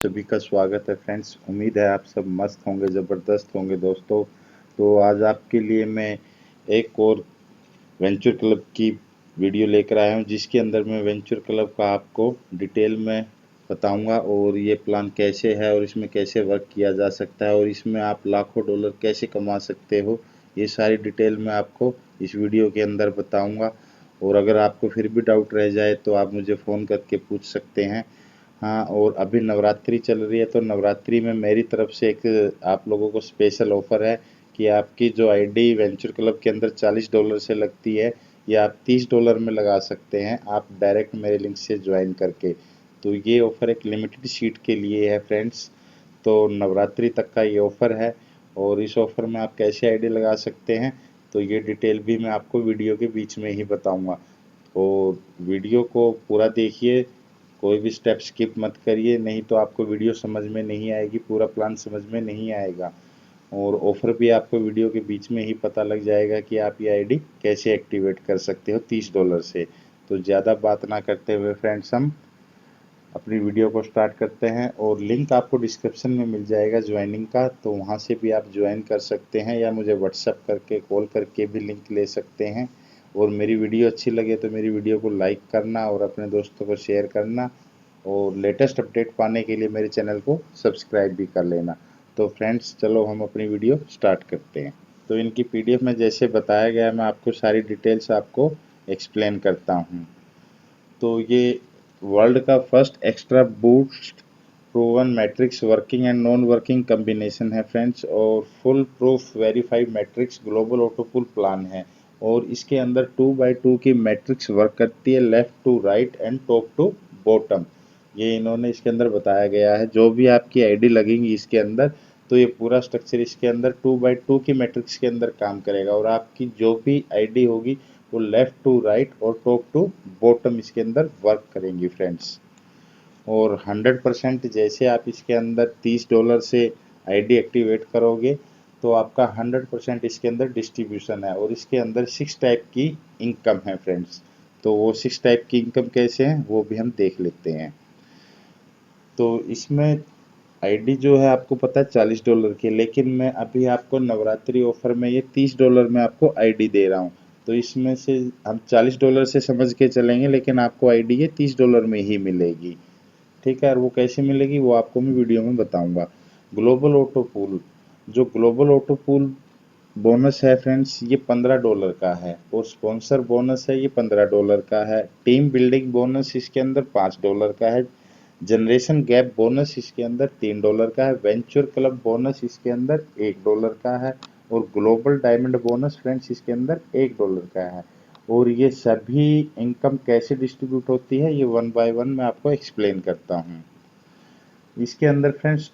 सभी का स्वागत है फ्रेंड्स। उम्मीद है आप सब मस्त होंगे, ज़बरदस्त होंगे दोस्तों। तो आज आपके लिए मैं एक और वेंचर क्लब की वीडियो लेकर आया हूं, जिसके अंदर मैं वेंचर क्लब का आपको डिटेल में बताऊंगा और ये प्लान कैसे है और इसमें कैसे वर्क किया जा सकता है और इसमें आप लाखों डॉलर कैसे कमा सकते हो। ये सारी डिटेल मैं आपको इस वीडियो के अंदर बताऊंगा। और अगर आपको फिर भी डाउट रह जाए तो आप मुझे फ़ोन करके पूछ सकते हैं। हाँ, और अभी नवरात्रि चल रही है तो नवरात्रि में मेरी तरफ से एक आप लोगों को स्पेशल ऑफ़र है कि आपकी जो आईडी वेंचर क्लब के अंदर $40 से लगती है, ये आप $30 में लगा सकते हैं, आप डायरेक्ट मेरे लिंक से ज्वाइन करके। तो ये ऑफ़र एक लिमिटेड सीट के लिए है फ्रेंड्स। तो नवरात्रि तक का ये ऑफ़र है और इस ऑफ़र में आप कैसे आईडी लगा सकते हैं, तो ये डिटेल भी मैं आपको वीडियो के बीच में ही बताऊंगा। और वीडियो को पूरा देखिए, कोई भी स्टेप स्किप मत करिए, नहीं तो आपको वीडियो समझ में नहीं आएगी, पूरा प्लान समझ में नहीं आएगा। और ऑफ़र भी आपको वीडियो के बीच में ही पता लग जाएगा कि आप ये आईडी कैसे एक्टिवेट कर सकते हो $30 से। तो ज़्यादा बात ना करते हुए फ्रेंड्स, हम अपनी वीडियो को स्टार्ट करते हैं। और लिंक आपको डिस्क्रिप्शन में मिल जाएगा ज्वाइनिंग का, तो वहाँ से भी आप ज्वाइन कर सकते हैं या मुझे व्हाट्सएप करके कॉल करके भी लिंक ले सकते हैं। और मेरी वीडियो अच्छी लगे तो मेरी वीडियो को लाइक करना और अपने दोस्तों को शेयर करना, और लेटेस्ट अपडेट पाने के लिए मेरे चैनल को सब्सक्राइब भी कर लेना। तो फ्रेंड्स, चलो हम अपनी वीडियो स्टार्ट करते हैं। तो इनकी पीडीएफ में जैसे बताया गया है, मैं आपको सारी डिटेल्स आपको एक्सप्लेन करता हूँ। तो ये वर्ल्ड का first extra boost proven matrix working and non working combination है फ्रेंड्स, और full proof verified matrix global autopool plan है। और इसके अंदर 2x2 की मैट्रिक्स वर्क करती है, left to right and top to bottom. ये इन्होंने इसके अंदर बताया गया है। जो भी आपकी आईडी लगेगी इसके अंदर, तो ये पूरा स्ट्रक्चर इसके अंदर 2x2 की मैट्रिक्स के अंदर काम करेगा और आपकी जो भी आईडी होगी वो लेफ्ट टू राइट और टॉप टू बॉटम इसके अंदर वर्क करेंगी फ्रेंड्स। और 100% जैसे आप इसके अंदर $30 से आईडी एक्टिवेट करोगे तो आपका 100% इसके अंदर डिस्ट्रीब्यूशन है। और इसके अंदर 6 टाइप की इनकम है फ्रेंड्स। तो वो 6 टाइप की इनकम कैसे हैं वो भी हम देख लेते हैं। तो इसमें आईडी जो है आपको पता है $40 की, लेकिन मैं अभी आपको नवरात्रि ऑफर में ये $30 में आपको आईडी दे रहा हूँ। तो इसमें से हम $40 से समझ के चलेंगे, लेकिन आपको आईडी ये $30 में ही मिलेगी। ठीक है, और वो कैसे मिलेगी वो आपको मैं वीडियो में बताऊंगा। ग्लोबल ऑटो पूल, जो ग्लोबल ऑटो पूल बोनस है फ्रेंड्स, ये $15 का है। और स्पॉन्सर बोनस है, ये $15 का है। टीम बिल्डिंग बोनस इसके अंदर $5 का है। जनरेशन गैप बोनस इसके अंदर $3 का है। वेंचर क्लब बोनस इसके अंदर $1 का है। और ग्लोबल डायमंड बोनस फ्रेंड्स इसके अंदर $1 का है। और ये सभी इनकम कैसे डिस्ट्रीब्यूट होती है ये वन बाय वन मैं आपको एक्सप्लेन करता हूँ। इसके अंदर फ्रेंड्स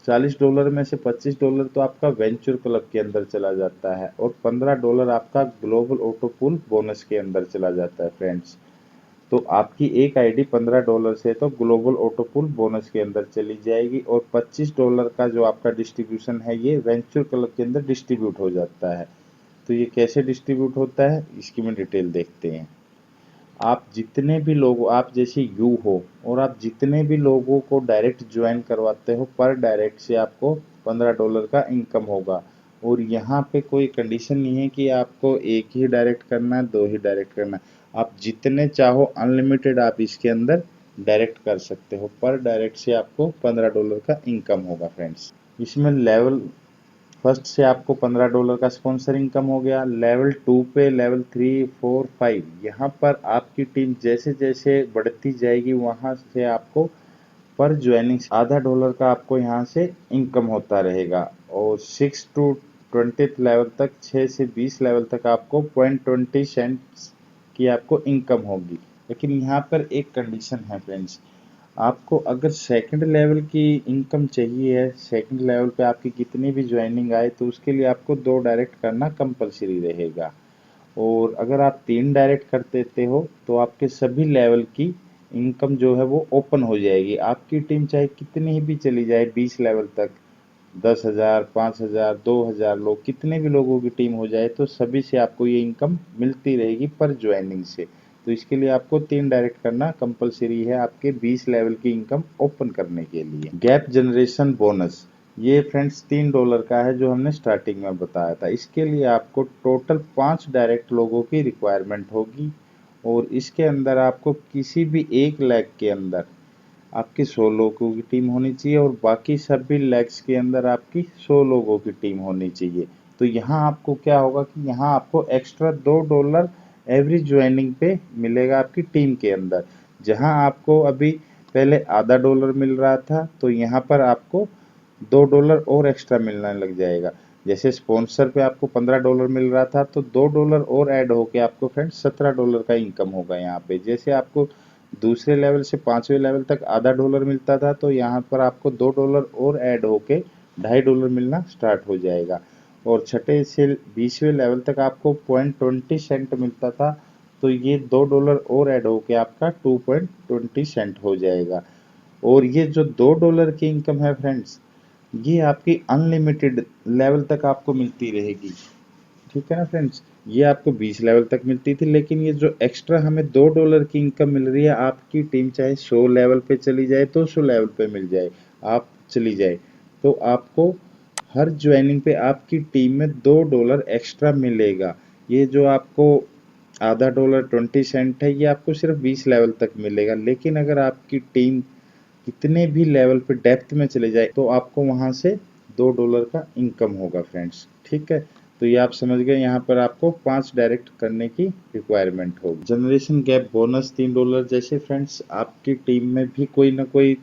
$40 में से $25 तो आपका वेंचर क्लब के अंदर चला जाता है और $15 आपका ग्लोबल ऑटो पूल बोनस के अंदर चला जाता है फ्रेंड्स। तो आपकी एक आईडी $15 से तो ग्लोबल ऑटो पूल बोनस के अंदर चली जाएगी, और $25 का जो आपका डिस्ट्रीब्यूशन है ये वेंचर क्लब के अंदर डिस्ट्रीब्यूट हो जाता है। तो ये कैसे डिस्ट्रीब्यूट होता है इसकी मैं डिटेल देखते हैं। आप जितने भी लोग, आप जैसे यू हो और आप जितने भी लोगों को डायरेक्ट ज्वाइन करवाते हो, पर डायरेक्ट से आपको $15 का इनकम होगा। और यहाँ पे कोई कंडीशन नहीं है कि आपको एक ही डायरेक्ट करना है, दो ही डायरेक्ट करना है। आप जितने चाहो अनलिमिटेड आप इसके अंदर डायरेक्ट कर सकते हो। पर डायरेक्ट से आपको $15 का इनकम होगा फ्रेंड्स। इसमें लेवल फर्स्ट से आपको $15 का स्पॉन्सर इनकम हो गया। लेवल 2 पे, लेवल 3, 4, 5, यहाँ पर आपकी टीम जैसे जैसे बढ़ती जाएगी वहाँ से आपको पर ज्वाइनिंग $0.5 का आपको यहाँ से इनकम होता रहेगा। और 6 टू 20th लेवल तक, 6 से 20 लेवल तक आपको 0.20 सेंट्स की आपको इनकम होगी। लेकिन यहाँ पर एक कंडीशन है फ्रेंड्स, आपको अगर सेकंड लेवल की इनकम चाहिए है, सेकंड लेवल पे आपकी कितनी भी ज्वाइनिंग आए तो उसके लिए आपको 2 डायरेक्ट करना कंपलसरी रहेगा। और अगर आप 3 डायरेक्ट कर देते हो तो आपके सभी लेवल की इनकम जो है वो ओपन हो जाएगी। आपकी टीम चाहे कितनी ही भी चली जाए 20 लेवल तक, 10,000, 5,000, 2,000 लोग, कितने भी लोगों की टीम हो जाए तो सभी से आपको ये इनकम मिलती रहेगी पर ज्वाइनिंग से। तो इसके लिए आपको 3 डायरेक्ट करना कंपलसरी है आपके 20 लेवल की इनकम ओपन करने के लिए। गैप जनरेशन बोनस, ये फ्रेंड्स $3 का है जो हमने स्टार्टिंग में बताया था। इसके लिए आपको टोटल 5 डायरेक्ट लोगों की रिक्वायरमेंट होगी और इसके अंदर आपको किसी भी 1 लेग के अंदर आपकी 100 लोगों की टीम होनी चाहिए और बाकी सभी लेग्स के अंदर आपकी 100 लोगों की टीम होनी चाहिए। तो यहाँ आपको क्या होगा कि यहाँ आपको एक्स्ट्रा $2 एवरी ज्वाइनिंग पे मिलेगा आपकी टीम के अंदर। जहाँ आपको अभी पहले आधा डॉलर मिल रहा था तो यहाँ पर आपको $2 और एक्स्ट्रा मिलने लग जाएगा। जैसे स्पॉन्सर पे आपको $15 मिल रहा था तो $2 और ऐड होके आपको फ्रेंड्स $17 का इनकम होगा यहाँ पे। जैसे आपको दूसरे लेवल से 5वें लेवल तक आधा डॉलर मिलता था तो यहाँ पर आपको $2 और ऐड होके $2.5 मिलना स्टार्ट हो जाएगा। और छठे से 20वें लेवल तक आपको 0.20 सेंट मिलता था तो ये $2 और ऐड होके आपका 2.20 सेंट हो जाएगा। और ये जो $2 की इनकम है फ्रेंड्स, ये आपकी अनलिमिटेड लेवल तक आपको मिलती रहेगी। ठीक है ना फ्रेंड्स, ये आपको 20 लेवल तक मिलती थी, लेकिन ये जो एक्स्ट्रा हमें $2 की इनकम मिल रही है, आपकी टीम चाहे 100 लेवल पे चली जाए 200 लेवल पे मिल जाए, आप चली जाए, तो आपको हर ज्वाइनिंग पे आपकी टीम में $2 एक्स्ट्रा मिलेगा। ये जो आपको आधा डॉलर 20 सेंट है, ये आपको सिर्फ 20 लेवल तक मिलेगा। लेकिन अगर आपकी टीम कितने भी लेवल पे डेप्थ में चले जाए तो आपको वहां से $2 का इनकम होगा फ्रेंड्स। ठीक है, तो ये आप समझ गए, यहाँ पर आपको 5 डायरेक्ट करने की रिक्वायरमेंट होगी। Generation gap bonus $3। जैसे फ्रेंड्स आपकी टीम में भी कोई ना कोई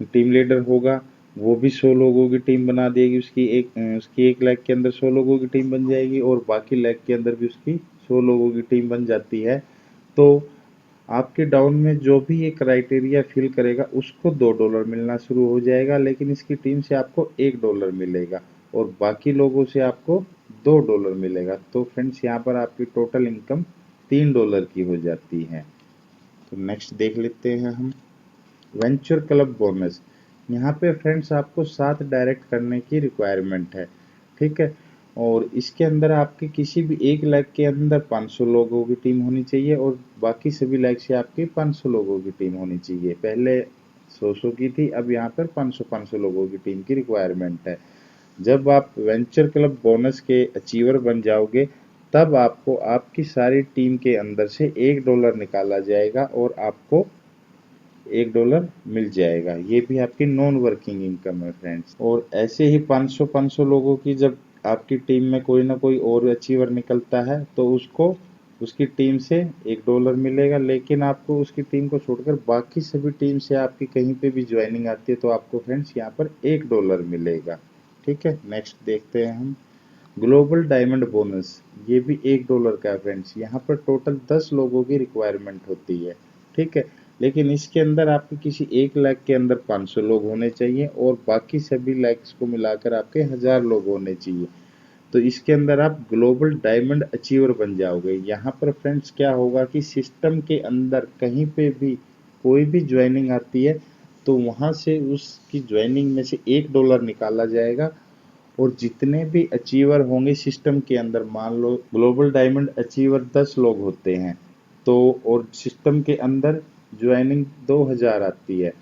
टीम लीडर होगा, वो भी 100 लोगों की टीम बना देगी, उसकी एक लेग के अंदर 100 लोगों की टीम बन जाएगी और बाकी लेग के अंदर भी उसकी 100 लोगों की टीम बन जाती है। तो आपके डाउन में जो भी ये क्राइटेरिया फिल करेगा उसको $2 मिलना शुरू हो जाएगा, लेकिन इसकी टीम से आपको $1 मिलेगा और बाकी लोगों से आपको $2 मिलेगा। तो फ्रेंड्स यहाँ पर आपकी टोटल इनकम $3 की हो जाती है। तो नेक्स्ट देख लेते हैं हम वेंचर क्लब बोनस। यहाँ पे फ्रेंड्स आपको 7 डायरेक्ट करने की रिक्वायरमेंट है। ठीक है, और इसके अंदर आपके किसी भी एक लेग के अंदर 500 लोगों की टीम होनी चाहिए और बाकी सभी लेग से आपकी 500 लोगों की टीम होनी चाहिए। पहले 100 की थी, अब यहाँ पर 500 लोगों की टीम की रिक्वायरमेंट है। जब आप वेंचर क्लब बोनस के अचीवर बन जाओगे तब आपको आपकी सारी टीम के अंदर से $1 निकाला जाएगा और आपको $1 मिल जाएगा। ये भी आपकी नॉन वर्किंग इनकम है फ्रेंड्स। और ऐसे ही 500 लोगों की जब आपकी टीम में कोई ना कोई और अचीवर निकलता है तो उसको उसकी टीम से $1 मिलेगा, लेकिन आपको उसकी टीम को छोड़कर बाकी सभी टीम से आपकी कहीं पे भी ज्वाइनिंग आती है तो आपको फ्रेंड्स यहाँ पर $1 मिलेगा। ठीक है, नेक्स्ट देखते हैं हम ग्लोबल डायमंड बोनस। ये भी $1 का है फ्रेंड्स। यहाँ पर टोटल 10 लोगों की रिक्वायरमेंट होती है। ठीक है, लेकिन इसके अंदर आपके किसी एक लेग के अंदर 500 लोग होने चाहिए और बाकी सभी लेग्स को मिलाकर आपके 1000 लोग होने चाहिए। तो इसके अंदर आप ग्लोबल डायमंड अचीवर बन जाओगे। यहाँ पर फ्रेंड्स क्या होगा कि सिस्टम के अंदर कहीं पे भी कोई भी ज्वाइनिंग आती है तो वहाँ से उसकी ज्वाइनिंग में से $1 निकाला जाएगा और जितने भी अचीवर होंगे सिस्टम के अंदर, मान लो ग्लोबल डायमंड अचीवर 10 लोग होते हैं तो, और सिस्टम के अंदर ज्वाइनिंग 2000 आती है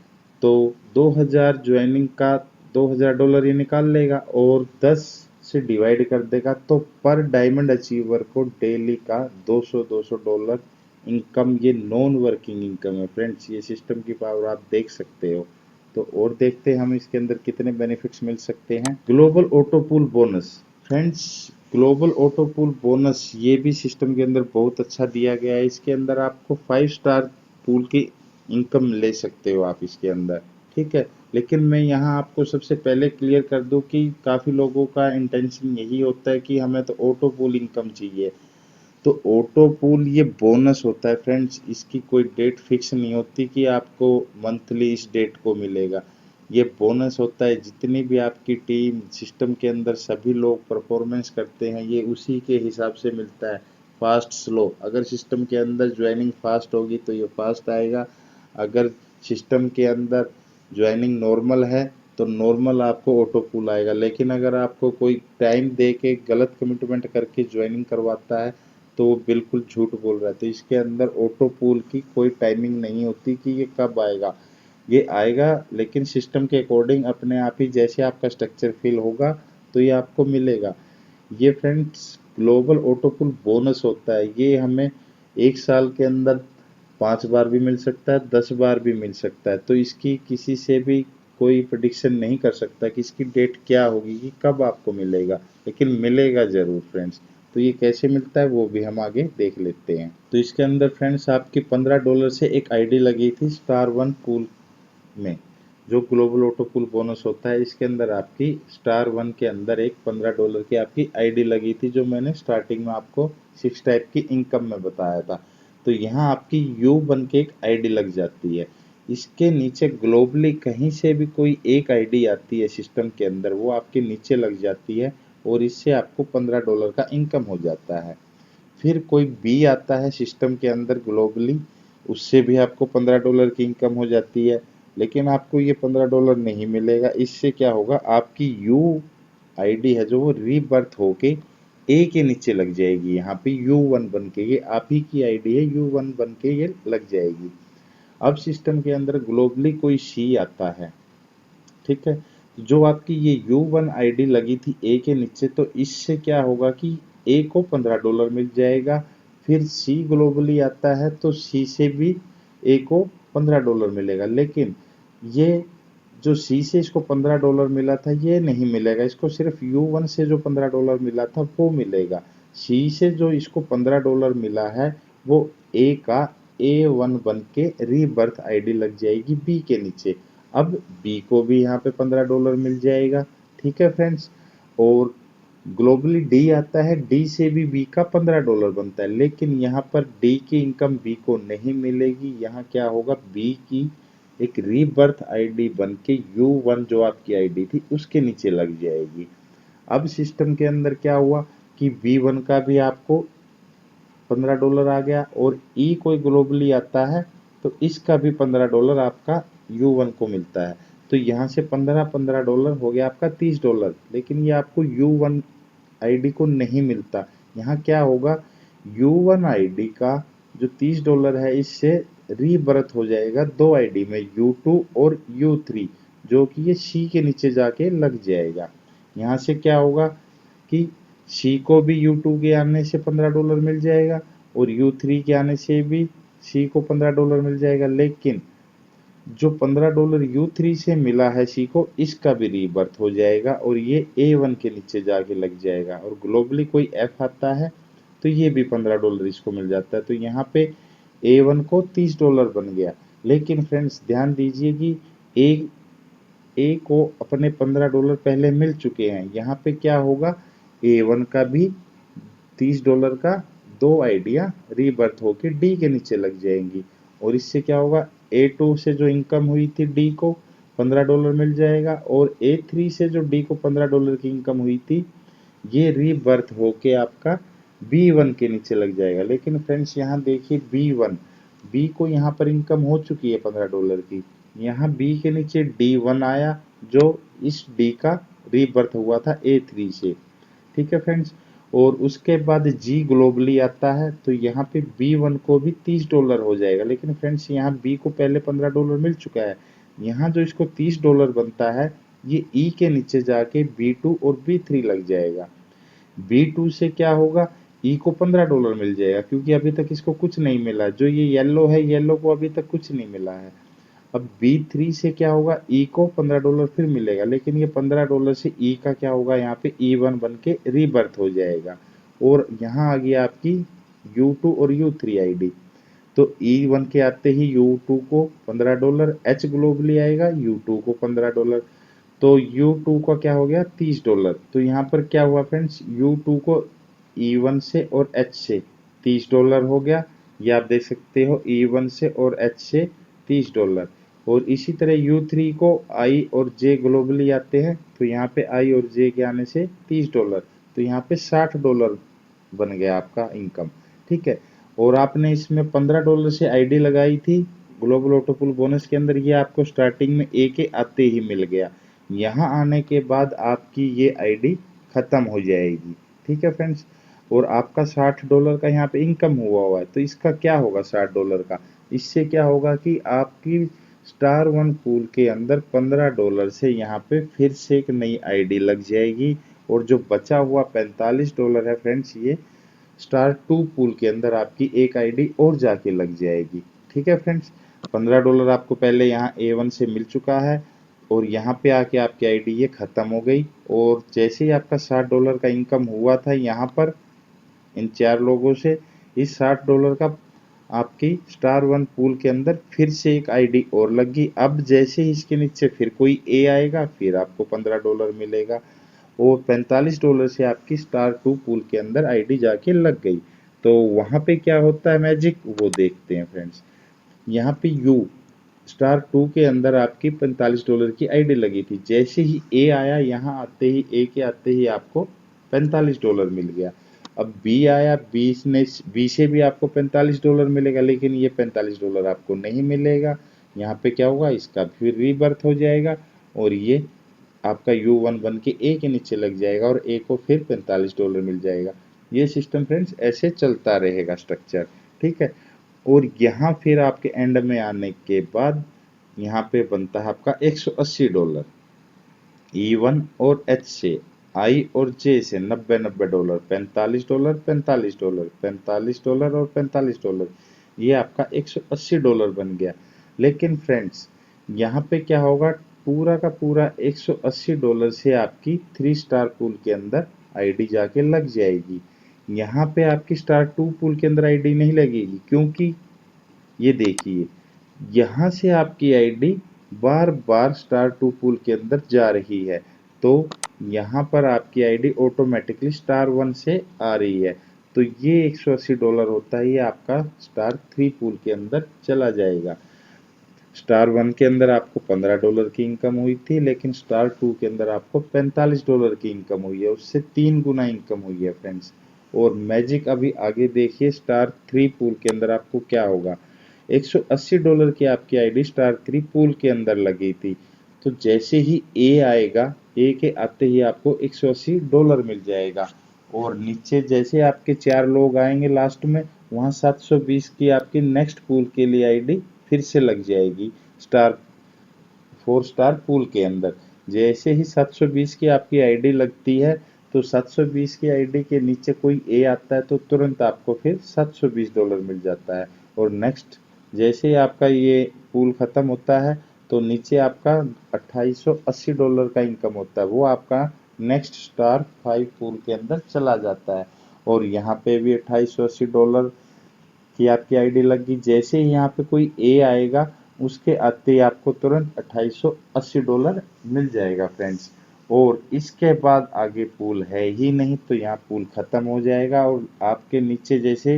तो 2000 ज्वाइनिंग का $2000 ये निकाल लेगा और 10 से डिवाइड कर देगा तो पर डायमंड अचीवर को डेली का $200 इनकम, ये नॉन वर्किंग इनकम है फ्रेंड्स। ये सिस्टम की पावर आप देख सकते हो। तो और देखते हैं हम इसके अंदर कितने बेनिफिट्स मिल सकते हैं। Global auto pool bonus friends, global auto pool bonus ये भी सिस्टम के अंदर बहुत अच्छा दिया गया है। इसके अंदर आपको 5 स्टार पूल की इनकम ले सकते हो आप इसके अंदर। ठीक है, लेकिन मैं यहाँ आपको सबसे पहले क्लियर कर दूं कि काफ़ी लोगों का इंटेंशन यही होता है कि हमें तो ऑटो पूल इनकम चाहिए। तो ऑटो पूल ये बोनस होता है फ्रेंड्स, इसकी कोई डेट फिक्स नहीं होती कि आपको मंथली इस डेट को मिलेगा। ये बोनस होता है, जितनी भी आपकी टीम सिस्टम के अंदर सभी लोग परफॉर्मेंस करते हैं ये उसी के हिसाब से मिलता है। फास्ट स्लो, अगर सिस्टम के अंदर ज्वाइनिंग फास्ट होगी तो ये फास्ट आएगा, अगर सिस्टम के अंदर ज्वाइनिंग नॉर्मल है तो नॉर्मल आपको ऑटो पूल आएगा। लेकिन अगर आपको कोई टाइम दे के गलत कमिटमेंट करके ज्वाइनिंग करवाता है तो वो बिल्कुल झूठ बोल रहा है। तो इसके अंदर ऑटो पूल की कोई टाइमिंग नहीं होती कि ये कब आएगा, ये आएगा लेकिन सिस्टम के अकॉर्डिंग अपने आप ही जैसे आपका स्ट्रक्चर फिल होगा तो ये आपको मिलेगा। ये friends global auto pool bonus होता है, ये हमें 1 साल के अंदर 5 बार भी मिल सकता है, 10 बार भी मिल सकता है। तो इसकी किसी से भी कोई प्रिडिक्शन नहीं कर सकता कि इसकी डेट क्या होगी, कि कब आपको मिलेगा, लेकिन मिलेगा जरूर फ्रेंड्स। तो ये कैसे मिलता है वो भी हम आगे देख लेते हैं। तो इसके अंदर फ्रेंड्स आपकी $15 से एक आईडी लगी थी स्टार वन पूल में, जो ग्लोबल ऑटो पूल बोनस होता है। इसके अंदर आपकी स्टार वन के अंदर एक $15 की आपकी आईडी लगी थी, जो मैंने स्टार्टिंग में आपको 6 टाइप की इनकम में बताया था। तो यहाँ आपकी यू बन के एक आईडी लग जाती है। इसके नीचे ग्लोबली कहीं से भी कोई एक आईडी आती है सिस्टम के अंदर, वो आपके नीचे लग जाती है और इससे आपको $15 का इनकम हो जाता है। फिर कोई बी आता है सिस्टम के अंदर ग्लोबली, उससे भी आपको $15 की इनकम हो जाती है, लेकिन आपको ये $15 नहीं मिलेगा। इससे क्या होगा, आपकी यू आईडी है जो वो रीबर्थ होके ए के नीचे लग जाएगी, यहाँ पे U1 बन के, ये आप ही की आईडी है, U1 बन के ये लग जाएगी। अब सिस्टम के अंदर ग्लोबली कोई सी आता है, ठीक है, जो आपकी ये U1 आईडी लगी थी ए के नीचे, तो इससे क्या होगा कि ए को $15 मिल जाएगा। फिर सी ग्लोबली आता है तो सी से भी ए को $15 मिलेगा, लेकिन ये जो सी से इसको $15 मिला था ये नहीं मिलेगा, इसको सिर्फ U1 से जो $15 मिला था वो मिलेगा। सी से जो इसको $15 मिला है वो ए का A1 बन के रीबर्थ आईडी लग जाएगी बी के नीचे। अब बी को भी यहाँ पे $15 मिल जाएगा, ठीक है फ्रेंड्स। और ग्लोबली डी आता है, डी से भी बी का $15 बनता है, लेकिन यहाँ पर डी की इनकम बी को नहीं मिलेगी। यहाँ क्या होगा, बी की एक रीबर्थ आईडी बन के U1 जो आपकी आईडी थी उसके नीचे लग जाएगी। अब सिस्टम के अंदर क्या हुआ कि B1 का भी आपको $15 आ गया, और ई कोई ग्लोबली आता है तो इसका भी $15 आपका U1 को मिलता है। तो यहाँ से 15 हो गया आपका $30, लेकिन ये आपको U1 आईडी को नहीं मिलता। यहाँ क्या होगा, U1 आईडी का जो $30 है इससे रीबर्थ हो जाएगा दो आईडी में, U2 और U3, जो कि ये सी के नीचे जाके लग जाएगा। यहाँ से क्या होगा कि सी को भी U2 के आने से $15 मिल जाएगा और U3 के आने से भी सी को $15 मिल जाएगा, लेकिन जो $15 U3 से मिला है सी को, इसका भी रीबर्थ हो जाएगा और ये A1 के नीचे जाके लग जाएगा। और ग्लोबली कोई F आता है तो ये भी $15 इसको मिल जाता है। तो यहाँ पे A1 को $30 बन गया। लेकिन फ्रेंड्स ध्यान दीजिए कि ए को अपने $15 पहले मिल चुके हैं। यहाँ पे क्या होगा, A1 का भी $30 का दो आइडिया रीबर्थ होके डी के नीचे लग जाएंगी, और इससे क्या होगा, A2 से जो इनकम हुई थी डी को $15 मिल जाएगा, और A3 से जो डी को $15 की इनकम हुई थी ये रीबर्थ होके आपका B1 के नीचे लग जाएगा। लेकिन फ्रेंड्स यहाँ देखिए B1, बी को यहाँ पर इनकम हो चुकी है $15 की, यहाँ बी के नीचे D1 आया जो इस डी का रीबर्थ हुआ था A3 से, ठीक है फ्रेंड्स। और उसके बाद जी ग्लोबली आता है तो यहाँ पे B1 को भी $30 हो जाएगा। लेकिन फ्रेंड्स यहाँ बी को पहले $15 मिल चुका है, यहाँ जो इसको $30 बनता है ये ई के नीचे जाके B2 और B3 लग जाएगा। B2 से क्या होगा, ई को $15 मिल जाएगा क्योंकि अभी तक इसको कुछ नहीं मिला। जो ये येलो है, येलो को अभी तक कुछ नहीं मिला है। अब B3 से क्या होगा, ई को $15 फिर मिलेगा, लेकिन ये $15 से ई का क्या होगा, यहाँ पे E1 बन के रीबर्थ हो जाएगा। और यहाँ आ गया आपकी U2 और U3 आईडी। तो E1 के आते ही U2 को $15, H ग्लोबली आएगा U2 को $15, तो U2 का क्या हो गया $30। तो यहाँ पर क्या हुआ फ्रेंड्स, U2 को E1 से और H से $30 हो गया, ये आप देख सकते हो E1 से और H से $30। और इसी तरह U3 को I और J ग्लोबली आते हैं तो यहाँ पे I और J के आने से $30, तो यहाँ पे $60 बन गया आपका इनकम, ठीक है। और आपने इसमें $15 से आईडी लगाई थी ग्लोबल ऑटो पूल बोनस के अंदर, ये आपको स्टार्टिंग में ए के आते ही मिल गया। यहाँ आने के बाद आपकी ये आईडी खत्म हो जाएगी, ठीक है फ्रेंड्स। और आपका $60 का यहाँ पे इनकम हुआ है, तो इसका क्या होगा $60 का? इससे क्या होगा कि आपकी स्टार वन पूल के अंदर $15 से यहाँ पे फिर से एक नई आईडी लग जाएगी, और जो बचा हुआ $45 है फ्रेंड्स, ये स्टार टू पूल के अंदर आपकी एक आईडी और जाके लग जाएगी। ठीक है फ्रेंड्स, $15 आपको पहले यहाँ A1 से मिल चुका है, और यहाँ पे आके आपकी आईडी ये खत्म हो गई। और जैसे ही आपका $60 का इनकम हुआ था यहाँ पर इन 4 लोगों से, इस $60 का आपकी स्टार वन पूल के अंदर फिर से एक आईडी और लगी। अब जैसे ही इसके नीचे फिर कोई ए आएगा, फिर आपको $15 मिलेगा, और $45 से आपकी स्टार टू पूल के अंदर आईडी जाके लग गई। तो वहां पे क्या होता है मैजिक, वो देखते हैं फ्रेंड्स। यहाँ पे यू स्टार टू के अंदर आपकी $45 की आईडी लगी थी, जैसे ही ए आया, यहाँ आते ही ए के आते ही आपको $45 मिल गया। अब बी आया, बी से भी आपको $45 मिलेगा, लेकिन ये $45 आपको नहीं मिलेगा। यहाँ पे क्या होगा, इसका फिर रीबर्थ हो जाएगा, और ये आपका U1 बन के ए के नीचे लग जाएगा, और ए को फिर $45 मिल जाएगा। ये सिस्टम फ्रेंड्स ऐसे चलता रहेगा स्ट्रक्चर। ठीक है, और यहाँ फिर आपके एंड में आने के बाद यहाँ पे बनता है आपका $180। E1 और H से, I और J से $90 $45 $45 $45 और $45, ये आपका $180 बन गया। लेकिन फ्रेंड्स यहाँ पे क्या होगा, पूरा का पूरा $180 से आपकी 3 स्टार पूल के अंदर आईडी जाके लग जाएगी। यहाँ पे आपकी स्टार टू पूल के अंदर आईडी नहीं लगेगी, क्योंकि ये देखिए यहाँ से आपकी आईडी बार बार स्टार टू पूल के अंदर जा रही है, तो यहाँ पर आपकी आईडी ऑटोमेटिकली स्टार वन से आ रही है। तो ये $180 होता है, ये आपका स्टार थ्री पूल के अंदर चला जाएगा। स्टार वन के अंदर आपको $15 की इनकम हुई थी, लेकिन स्टार टू के अंदर आपको $45 की इनकम हुई है, उससे 3 गुना इनकम हुई है फ्रेंड्स। और मैजिक अभी आगे देखिए, स्टार थ्री पूल के अंदर आपको क्या होगा। $180 की आपकी आईडी स्टार थ्री पूल के अंदर लगी थी, तो जैसे ही ए आएगा, ए के आते ही आपको $180 मिल जाएगा, और नीचे जैसे आपके 4 लोग आएंगे लास्ट में, वहाँ 720 की आपकी नेक्स्ट पूल के लिए आईडी फिर से लग जाएगी स्टार 4 स्टार पूल के अंदर। जैसे ही 720 की आपकी आईडी लगती है, तो 720 की आईडी के नीचे कोई ए आता है, तो तुरंत आपको फिर $720 मिल जाता है। और नेक्स्ट जैसे ही आपका ये पूल खत्म होता है, तो नीचे आपका $2880 का इनकम होता है, वो आपका नेक्स्ट स्टार 5 पूल के अंदर चला जाता है। और यहाँ पे भी $2880 की आपकी आईडी लगी, जैसे ही यहाँ पे कोई ए आएगा, उसके आते ही आपको तुरंत $2880 मिल जाएगा फ्रेंड्स। और इसके बाद आगे पूल है ही नहीं, तो यहाँ पूल खत्म हो जाएगा, और आपके नीचे जैसे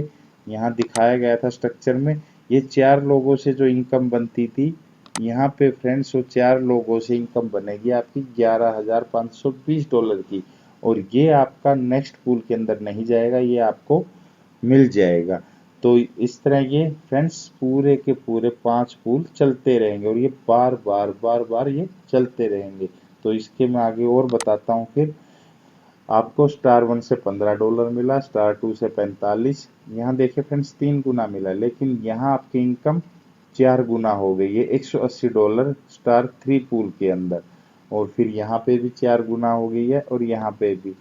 यहाँ दिखाया गया था स्ट्रक्चर में, ये 4 लोगों से जो इनकम बनती थी, यहाँ पे फ्रेंड्स वो 4 लोगों से इनकम बनेगी आपकी $11,520 की, और ये आपका नेक्स्ट पूल के अंदर नहीं जाएगा, ये आपको मिल जाएगा। तो इस तरह ये फ्रेंड्स पूरे के पूरे 5 पूल चलते रहेंगे, और ये बार बार ये चलते रहेंगे। तो इसके मैं आगे और बताता हूँ। फिर आपको स्टार वन से $15 मिला, स्टार टू से 45, यहाँ देखिए फ्रेंड्स 3 गुना मिला, लेकिन यहाँ आपकी इनकम 4 गुना हो गई है $180 स्टार थ्री पूल के अंदर, और फिर यहाँ पे भी 4 गुना हो गई है, और यहाँ पे भी।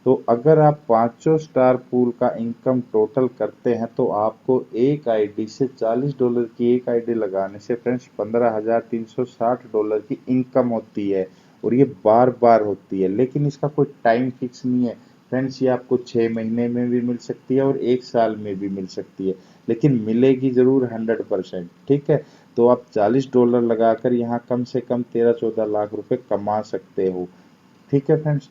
तो अगर आप पांचों स्टार पूल का इनकम टोटल करते हैं, तो आपको एक आईडी से $40 की एक आईडी लगाने से फ्रेंड्स $15,360 की इनकम होती है, और ये बार बार होती है। लेकिन इसका कोई टाइम फिक्स नहीं है फ्रेंड्स, ये आपको 6 महीने में भी मिल सकती है और 1 साल में भी मिल सकती है, लेकिन मिलेगी जरूर 100%। ठीक है, तो आप $40 लगाकर यहाँ कम से कम 13-14 लाख रुपए कमा सकते हो। ठीक है फ्रेंड्स,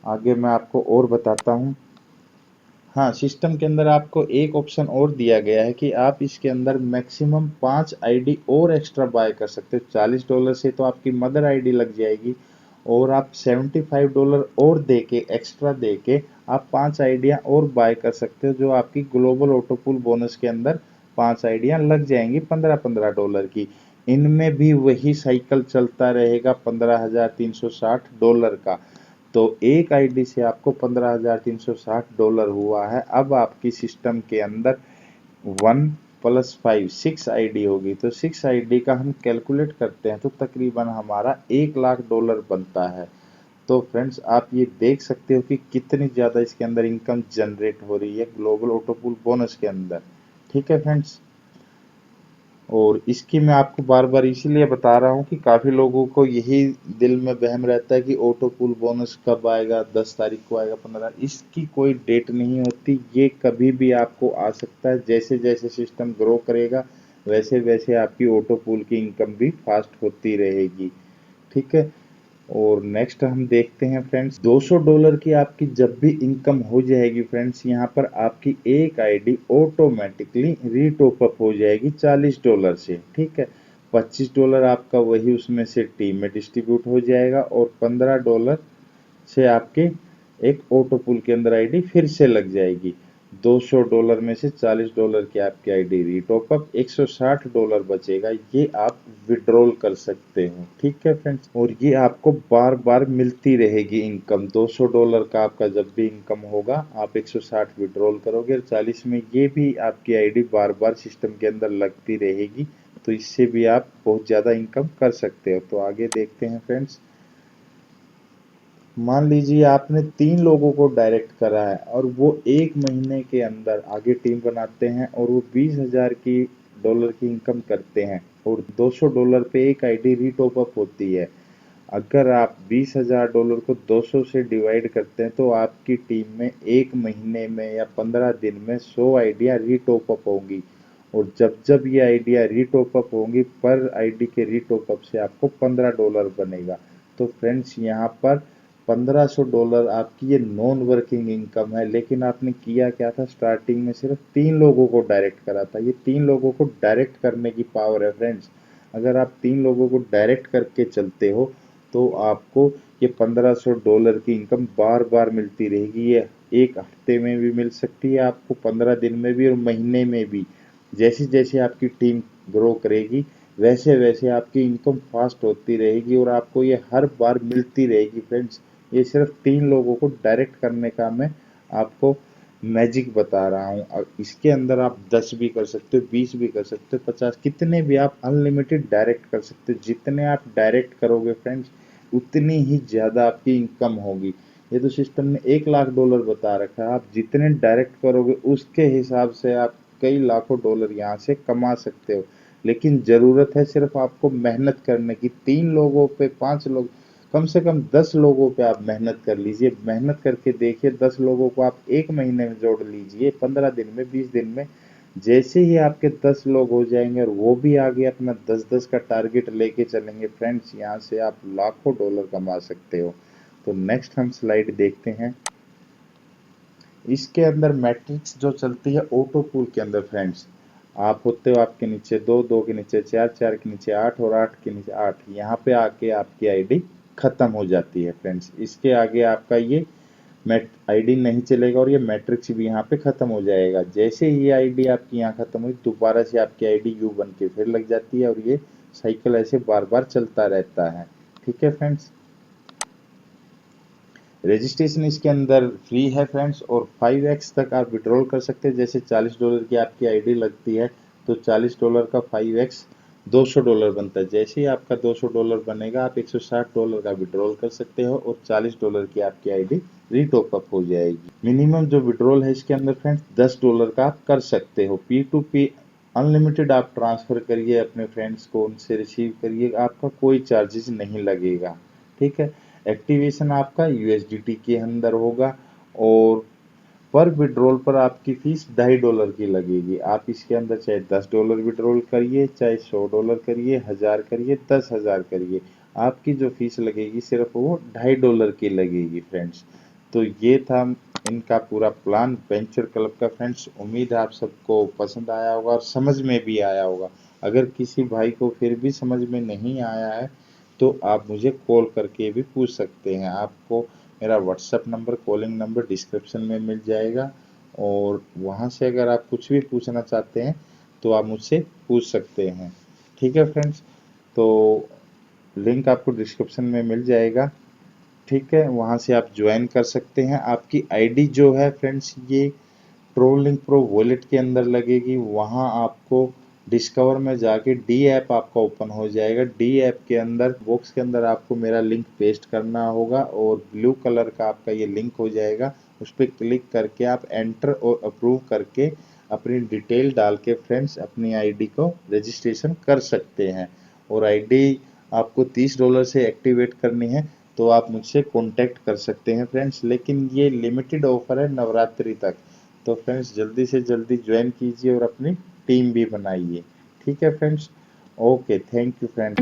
आगे मैं आपको और बताता हूँ। हाँ, सिस्टम के अंदर आपको एक ऑप्शन और दिया गया है कि आप इसके अंदर मैक्सिमम 5 आईडी और एक्स्ट्रा बाय कर सकते हो। $40 से तो आपकी मदर आईडी लग जाएगी, और आप $75 और देके एक्स्ट्रा देके आप 5 आईडियाँ और बाय कर सकते हो, जो आपकी ग्लोबल ऑटोपूल बोनस के अंदर 5 आईडियाँ लग जाएंगी $15-15 की। इनमें भी वही साइकिल चलता रहेगा $15,360 का। तो एक आईडी से आपको $15,360 हुआ है। अब आपकी सिस्टम के अंदर 1 + 5 6 आईडी होगी, तो 6 आईडी का हम कैलकुलेट करते हैं तो तकरीबन हमारा $1,00,000 बनता है। तो फ्रेंड्स आप ये देख सकते हो कि कितनी ज़्यादा इसके अंदर इनकम जनरेट हो रही है ग्लोबल ऑटो पूल बोनस के अंदर। ठीक है फ्रेंड्स, और इसकी मैं आपको बार बार इसीलिए बता रहा हूँ कि काफ़ी लोगों को यही दिल में वहम रहता है कि ऑटो पूल बोनस कब आएगा, 10 तारीख को आएगा, 15। इसकी कोई डेट नहीं होती, ये कभी भी आपको आ सकता है। जैसे जैसे सिस्टम ग्रो करेगा वैसे वैसे आपकी ऑटो पूल की इनकम भी फास्ट होती रहेगी। ठीक है, और नेक्स्ट हम देखते हैं फ्रेंड्स, $200 की आपकी जब भी इनकम हो जाएगी फ्रेंड्स, यहाँ पर आपकी एक आईडी ऑटोमेटिकली रीटॉप अप हो जाएगी $40 से। ठीक है, $25 आपका वही उसमें से टीम में डिस्ट्रीब्यूट हो जाएगा और $15 से आपके एक ऑटो पूल के अंदर आईडी फिर से लग जाएगी। $200 में से $40 की आपकी आईडी रीटॉप अप, $160 बचेगा, ये आप विड्रॉल कर सकते हो। ठीक है फ्रेंड्स, और ये आपको बार बार मिलती रहेगी इनकम। $200 का आपका जब भी इनकम होगा आप 160 विड्रॉल करोगे और 40 में ये भी आपकी आईडी बार बार सिस्टम के अंदर लगती रहेगी, तो इससे भी आप बहुत ज़्यादा इनकम कर सकते हो। तो आगे देखते हैं फ्रेंड्स, मान लीजिए आपने 3 लोगों को डायरेक्ट करा है और वो 1 महीने के अंदर आगे टीम बनाते हैं और वो $20,000 की इनकम करते हैं और $200 पे एक आईडी रीटॉप अप होती है। अगर आप $20,000 को 200 से डिवाइड करते हैं तो आपकी टीम में 1 महीने में या 15 दिन में 100 आइडिया रीटॉप अप होंगी, और जब जब ये आइडिया रीटॉप अप होंगी पर आईडी के रीटॉप अप से आपको $15 बनेगा। तो फ्रेंड्स यहाँ पर $1,500 आपकी ये नॉन वर्किंग इनकम है। लेकिन आपने किया क्या था, स्टार्टिंग में सिर्फ 3 लोगों को डायरेक्ट करा था। ये 3 लोगों को डायरेक्ट करने की पावर है फ्रेंड्स। अगर आप 3 लोगों को डायरेक्ट करके चलते हो तो आपको ये $1,500 की इनकम बार बार मिलती रहेगी। ये एक हफ्ते में भी मिल सकती है आपको, 15 दिन में भी और महीने में भी। जैसे जैसे आपकी टीम ग्रो करेगी वैसे वैसे आपकी इनकम फास्ट होती रहेगी और आपको ये हर बार मिलती रहेगी फ्रेंड्स। ये सिर्फ 3 लोगों को डायरेक्ट करने का मैं आपको मैजिक बता रहा हूँ। इसके अंदर आप 10 भी कर सकते हो, 20 भी कर सकते हो, 50, कितने भी आप अनलिमिटेड डायरेक्ट कर सकते हो। जितने आप डायरेक्ट करोगे फ्रेंड्स उतनी ही ज़्यादा आपकी इनकम होगी। ये तो सिस्टम ने $1,00,000 बता रखा है, आप जितने डायरेक्ट करोगे उसके हिसाब से आप कई लाखों डॉलर यहाँ से कमा सकते हो। लेकिन ज़रूरत है सिर्फ आपको मेहनत करने की। 3 लोगों पे 5 लोग, कम से कम 10 लोगों पे आप मेहनत कर लीजिए। मेहनत करके देखिए, 10 लोगों को आप 1 महीने में जोड़ लीजिए, 15 दिन में, 20 दिन में। जैसे ही आपके 10 लोग हो जाएंगे और वो भी आगे अपना 10-10 का टारगेट लेके चलेंगे फ्रेंड्स, यहाँ से आप लाखों डॉलर कमा सकते हो। तो नेक्स्ट हम स्लाइड देखते हैं। इसके अंदर मैट्रिक्स जो चलती है ऑटो पूल के अंदर फ्रेंड्स, आप होते हो आपके नीचे 2, 2 के नीचे 4, 4 के नीचे 8 और 8 के नीचे 8। यहाँ पे आके आपकी आईडी खत्म हो जाती है फ्रेंड्स। इसके आगे आपका ये मैट आईडी नहीं चलेगा और ये मैट्रिक्स भी यहाँ पे खत्म हो जाएगा। जैसे ही ये आईडी आपकी यहाँ खत्म हुई दोबारा से आपकी आईडी यू बन के फिर लग जाती है और ये साइकिल ऐसे बार बार चलता रहता है। ठीक है फ्रेंड्स, रजिस्ट्रेशन इसके अंदर फ्री है फ्रेंड्स और 5x तक आप विड्रॉल कर सकते हैं। जैसे $40 की आपकी आईडी लगती है तो $40 का 5x $200 बनता है। जैसे ही आपका $200 बनेगा आप $160 का विड्रॉल कर सकते हो और $40 की आपकी आईडी रीटॉप अप हो जाएगी। मिनिमम जो विड्रॉल है इसके अंदर फ्रेंड्स $10 का आप कर सकते हो। P2P अनलिमिटेड आप ट्रांसफर करिए अपने फ्रेंड्स को, उनसे रिसीव करिए, आपका कोई चार्जेस नहीं लगेगा। ठीक है, एक्टिवेशन आपका USDT के अंदर होगा और पर विड्रॉल पर आपकी फीस $2.5 की लगेगी। आप इसके अंदर चाहे $10 विड्रॉल करिए, चाहे $100 करिए, 1000 करिए, 10,000 करिए, आपकी जो फीस लगेगी सिर्फ वो $2.5 की लगेगी फ्रेंड्स। तो ये था इनका पूरा प्लान वेंचर क्लब का फ्रेंड्स। उम्मीद है आप सबको पसंद आया होगा और समझ में भी आया होगा। अगर किसी भाई को फिर भी समझ में नहीं आया है तो आप मुझे कॉल करके भी पूछ सकते हैं। आपको मेरा WhatsApp number, calling number description में मिल जाएगा और वहाँ से अगर आप कुछ भी पूछना चाहते हैं तो आप मुझसे पूछ सकते हैं। ठीक है फ्रेंड्स, तो लिंक आपको डिस्क्रिप्शन में मिल जाएगा। ठीक है, वहाँ से आप ज्वाइन कर सकते हैं। आपकी आईडी जो है फ्रेंड्स ये ट्रोलिंग प्रो वॉलेट के अंदर लगेगी। वहाँ आपको डिस्कवर में जाके डी ऐप आपका ओपन हो जाएगा। डी ऐप के अंदर बॉक्स के अंदर आपको मेरा लिंक पेस्ट करना होगा और ब्लू कलर का आपका ये लिंक हो जाएगा। उस पर क्लिक करके आप एंटर और अप्रूव करके अपनी डिटेल डाल के फ्रेंड्स अपनी आईडी को रजिस्ट्रेशन कर सकते हैं। और आईडी आपको $30 से एक्टिवेट करनी है तो आप मुझसे कांटेक्ट कर सकते हैं फ्रेंड्स। लेकिन ये लिमिटेड ऑफर है नवरात्रि तक, तो फ्रेंड्स जल्दी से जल्दी ज्वाइन कीजिए और अपनी टीम भी बनाइए। ठीक है friends, okay, thank you friends.